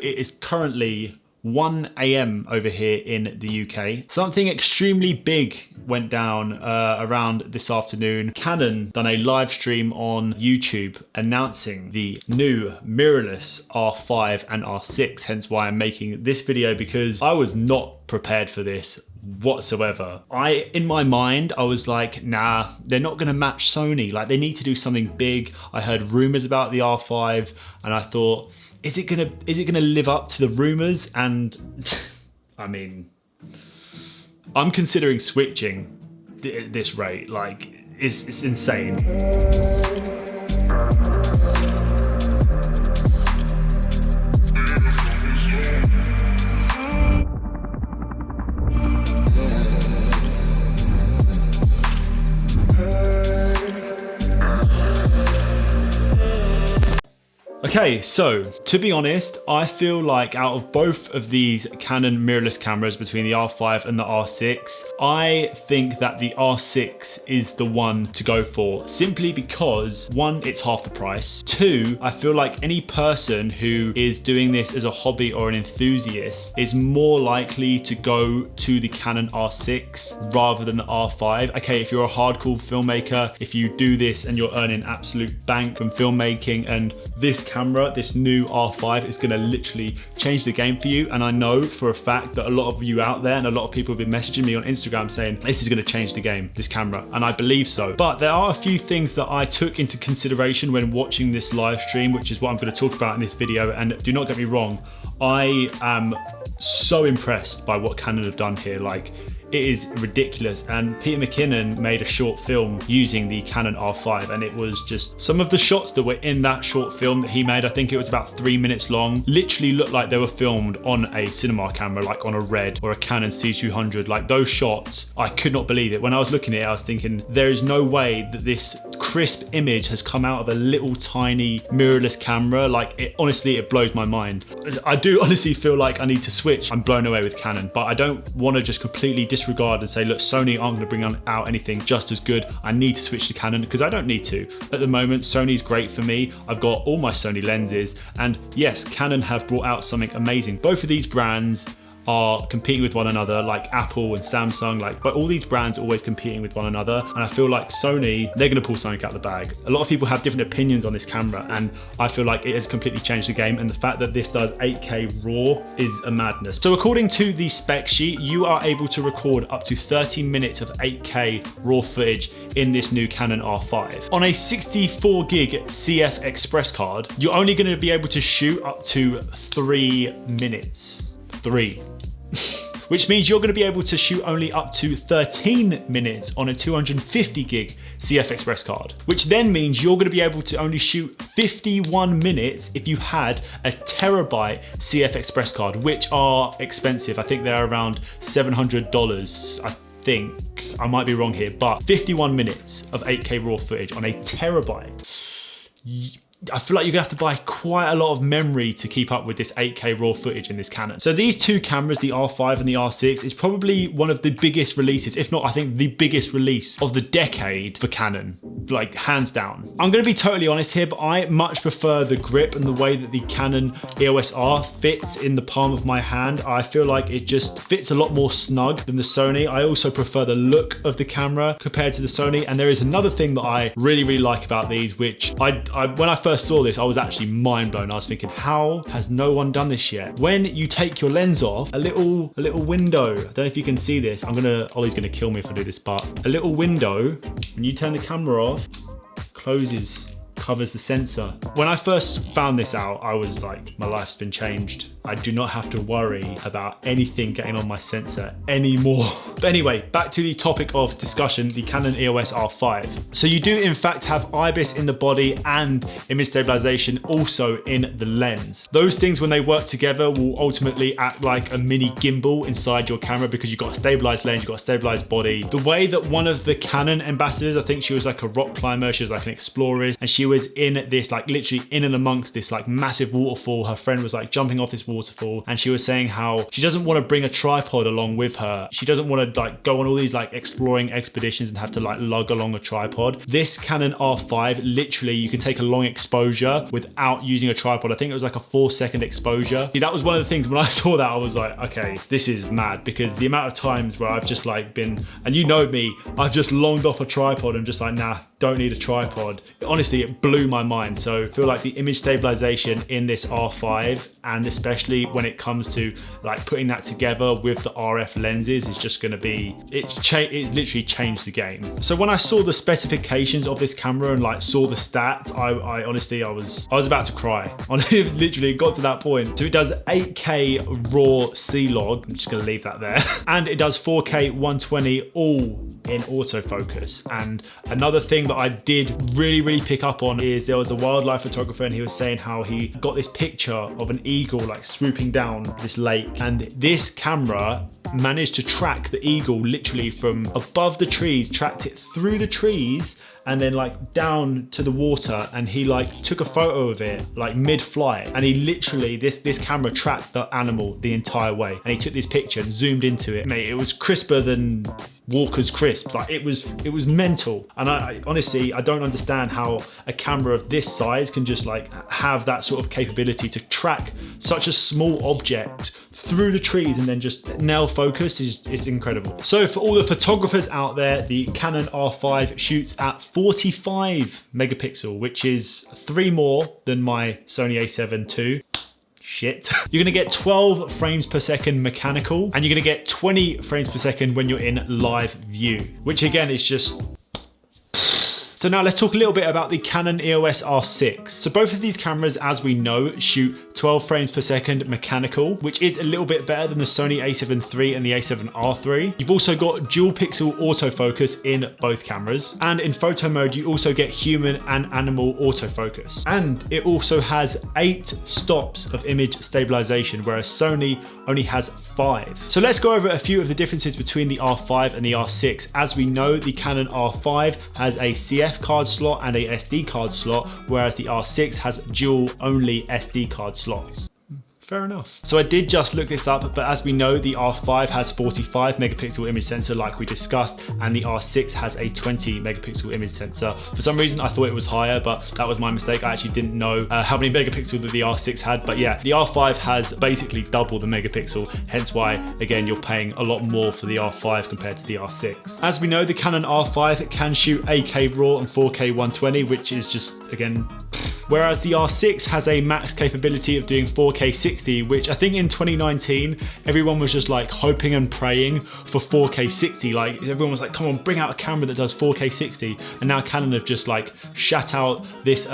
It is currently 1 AM over here in the UK. Something extremely big went down around this afternoon. Canon done a live stream on YouTube announcing the new mirrorless R5 and R6, hence why I'm making this video, because I was not prepared for this whatsoever. In my mind, I was like, nah, they're not gonna match Sony. Like, they need to do something big. I heard rumors about the R5 and I thought, is it gonna live up to the rumors? And I mean, I'm considering switching this rate. Like, it's insane. Okay, so to be honest, I feel like out of both of these Canon mirrorless cameras, between the R5 and the R6, I think that the R6 is the one to go for, simply because one, it's half the price. Two, I feel like any person who is doing this as a hobby or an enthusiast is more likely to go to the Canon R6 rather than the R5. Okay, if you're a hardcore filmmaker, if you do this and you're earning absolute bank from filmmaking, and this camera, this new R5, is gonna literally change the game for you. And I know for a fact that a lot of you out there and a lot of people have been messaging me on Instagram saying this is gonna change the game, this camera, and I believe so. But there are a few things that I took into consideration when watching this live stream, which is what I'm gonna talk about in this video. And do not get me wrong, I am so impressed by what Canon have done here. Like, it is ridiculous. And Peter McKinnon made a short film using the Canon R5, and it was just some of the shots that were in that short film that he made, I think it was about 3 minutes long, literally looked like they were filmed on a cinema camera, like on a Red or a Canon C200. Like, those shots, I could not believe it. When I was looking at it, I was thinking, there is no way that this crisp image has come out of a little tiny mirrorless camera. Like, it honestly, it blows my mind. I do honestly feel like I need to switch. I'm blown away with Canon, but I don't want to just completely disregard and say, look, Sony aren't going to bring out anything just as good. I need to switch to Canon, because I don't need to. At the moment, Sony's great for me. I've got all my Sony lenses, and yes, Canon have brought out something amazing. Both of these brands are competing with one another, like Apple and Samsung, but all these brands are always competing with one another. And I feel like Sony, they're gonna pull something out of the bag. A lot of people have different opinions on this camera, and I feel like it has completely changed the game. And the fact that this does 8K RAW is a madness. So according to the spec sheet, you are able to record up to 30 minutes of 8K RAW footage in this new Canon R5. On a 64 gig CF Express card, you're only gonna be able to shoot up to 3 minutes. 3. Which means you're going to be able to shoot only up to 13 minutes on a 250 gig CF Express card, which then means you're going to be able to only shoot 51 minutes if you had a terabyte CF Express card, which are expensive. I think they're around $700. I think I might be wrong here, but 51 minutes of 8K RAW footage on a terabyte. I feel like you're gonna have to buy quite a lot of memory to keep up with this 8K RAW footage in this Canon. So these two cameras, the R5 and the R6, is probably one of the biggest releases, if not, I think the biggest release of the decade for Canon, like hands down. I'm gonna be totally honest here, but I much prefer the grip and the way that the Canon EOS R fits in the palm of my hand. I feel like it just fits a lot more snug than the Sony. I also prefer the look of the camera compared to the Sony. And there is another thing that I really, really like about these, which when I first saw this, I was actually mind blown. I was thinking, how has no one done this yet? When you take your lens off, a little window, I don't know if you can see this, Ollie's gonna kill me if I do this, but a little window, when you turn the camera off, closes, covers the sensor. When I first found this out, I was like, my life's been changed. I do not have to worry about anything getting on my sensor anymore. But anyway, back to the topic of discussion, the Canon EOS R5. So you do in fact have IBIS in the body and image stabilization also in the lens. Those things, when they work together, will ultimately act like a mini gimbal inside your camera, because you've got a stabilized lens, you've got a stabilized body. The way that one of the Canon ambassadors, I think she was like a rock climber, she was like an explorer, and she was in this, like literally in and amongst this like massive waterfall. Her friend was like jumping off this waterfall, and she was saying how she doesn't want to bring a tripod along with her. She doesn't want to like go on all these like exploring expeditions and have to like lug along a tripod. This Canon R5, literally you can take a long exposure without using a tripod. I think it was like a 4-second exposure. See, that was one of the things when I saw that, I was like, okay, this is mad, because the amount of times where I've just like been, and you know me, I've just longed off a tripod and just like, nah, don't need a tripod. Honestly, it blew my mind. So I feel like the image stabilization in this R5, and especially when it comes to like putting that together with the RF lenses, is just gonna be, it literally changed the game. So when I saw the specifications of this camera and like saw the stats, I honestly, I was about to cry. Literally, it got to that point. So it does 8K raw C-Log. I'm just gonna leave that there. And it does 4K 120 all in autofocus. And another thing that I did really pick up on is there was a wildlife photographer, and he was saying how he got this picture of an eagle like swooping down this lake, and this camera managed to track the eagle literally from above the trees, tracked it through the trees, and then like down to the water, and he like took a photo of it like mid-flight, and he literally, this camera tracked the animal the entire way, and he took this picture and zoomed into it. Mate, it was crisper than Walker's crisp. Like it was mental. And I honestly, I don't understand how a camera of this size can just like have that sort of capability to track such a small object through the trees and then just nail focus. It's incredible. So for all the photographers out there, the Canon R5 shoots at 45 megapixel, which is 3 more than my Sony A7 II. Shit. You're gonna get 12 frames per second mechanical, and you're gonna get 20 frames per second when you're in live view, which again is just... So now let's talk a little bit about the Canon EOS R6. So both of these cameras, as we know, shoot 12 frames per second mechanical, which is a little bit better than the Sony A7 III and the A7 R3. You've also got dual pixel autofocus in both cameras. And in photo mode, you also get human and animal autofocus. And it also has 8 stops of image stabilization, whereas Sony only has 5. So let's go over a few of the differences between the R5 and the R6. As we know, the Canon R5 has a CF card slot and a SD card slot, whereas the R6 has dual only SD card slots. Fair enough. So I did just look this up, but as we know, the R5 has 45 megapixel image sensor like we discussed, and the R6 has a 20 megapixel image sensor. For some reason, I thought it was higher, but that was my mistake. I actually didn't know how many megapixels that the R6 had, but yeah, the R5 has basically double the megapixel, hence why, again, you're paying a lot more for the R5 compared to the R6. As we know, the Canon R5 can shoot 8K RAW and 4K 120, which is just, again, whereas the R6 has a max capability of doing 4K 60, which I think in 2019, everyone was just like hoping and praying for 4K 60. Like everyone was like, come on, bring out a camera that does 4K 60. And now Canon have just like shat out this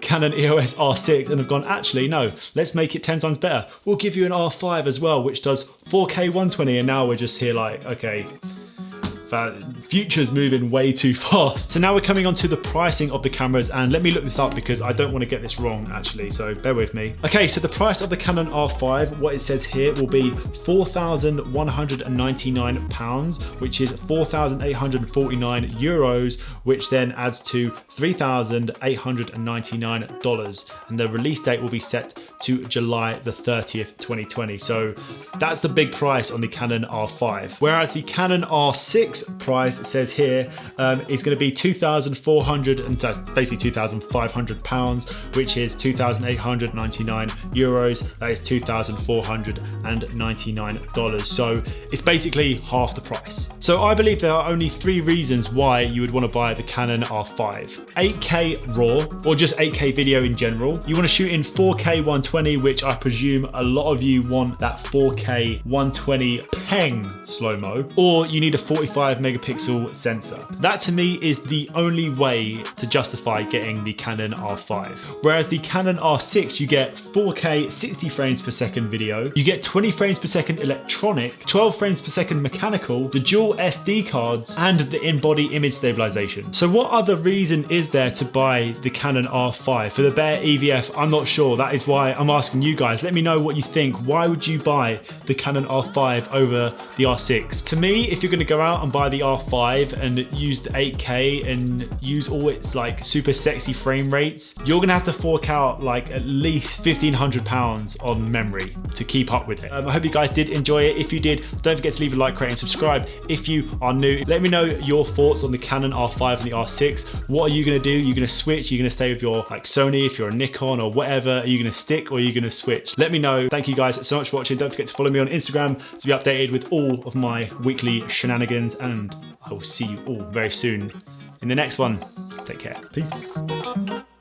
Canon EOS R6 and have gone, actually, no, let's make it 10 times better. We'll give you an R5 as well, which does 4K 120. And now we're just here like, okay, future's moving way too fast. So now we're coming on to the pricing of the cameras, and let me look this up because I don't want to get this wrong actually, so bear with me. Okay, so the price of the Canon R5, what it says here, will be £4,199, which is 4,849 euros, which then adds to $3,899, and the release date will be set to July the 30th, 2020. So that's the big price on the Canon R5. Whereas the Canon R6 price, it says here, is going to be 2,400 and basically 2,500 pounds, which is 2,899 euros. That is $2,499. So it's basically half the price. So I believe there are only 3 reasons why you would want to buy the Canon R5. 8K RAW, or just 8K video in general. You want to shoot in 4K 120, which I presume a lot of you want that 4K 120 peng slow-mo, or you need a 45 megapixel sensor. That to me is the only way to justify getting the Canon R5. Whereas the Canon R6, you get 4K 60 frames per second video, you get 20 frames per second electronic, 12 frames per second mechanical, the dual SD cards, and the in-body image stabilization. So what other reason is there to buy the Canon R5? For the bare EVF, I'm not sure. That is why I'm asking you guys. Let me know what you think. Why would you buy the Canon R5 over to the R6. To me, if you're gonna go out and buy the R5 and use the 8K and use all its like super sexy frame rates, you're gonna have to fork out like at least £1,500 on memory to keep up with it. I hope you guys did enjoy it. If you did, don't forget to leave a like, rate, and subscribe. If you are new, let me know your thoughts on the Canon R5 and the R6. What are you gonna do? You're gonna switch? You're gonna stay with your like Sony, if you're a Nikon or whatever? Are you gonna stick or are you gonna switch? Let me know. Thank you guys so much for watching. Don't forget to follow me on Instagram to be updated with all of my weekly shenanigans, and I will see you all very soon in the next one. Take care. Peace.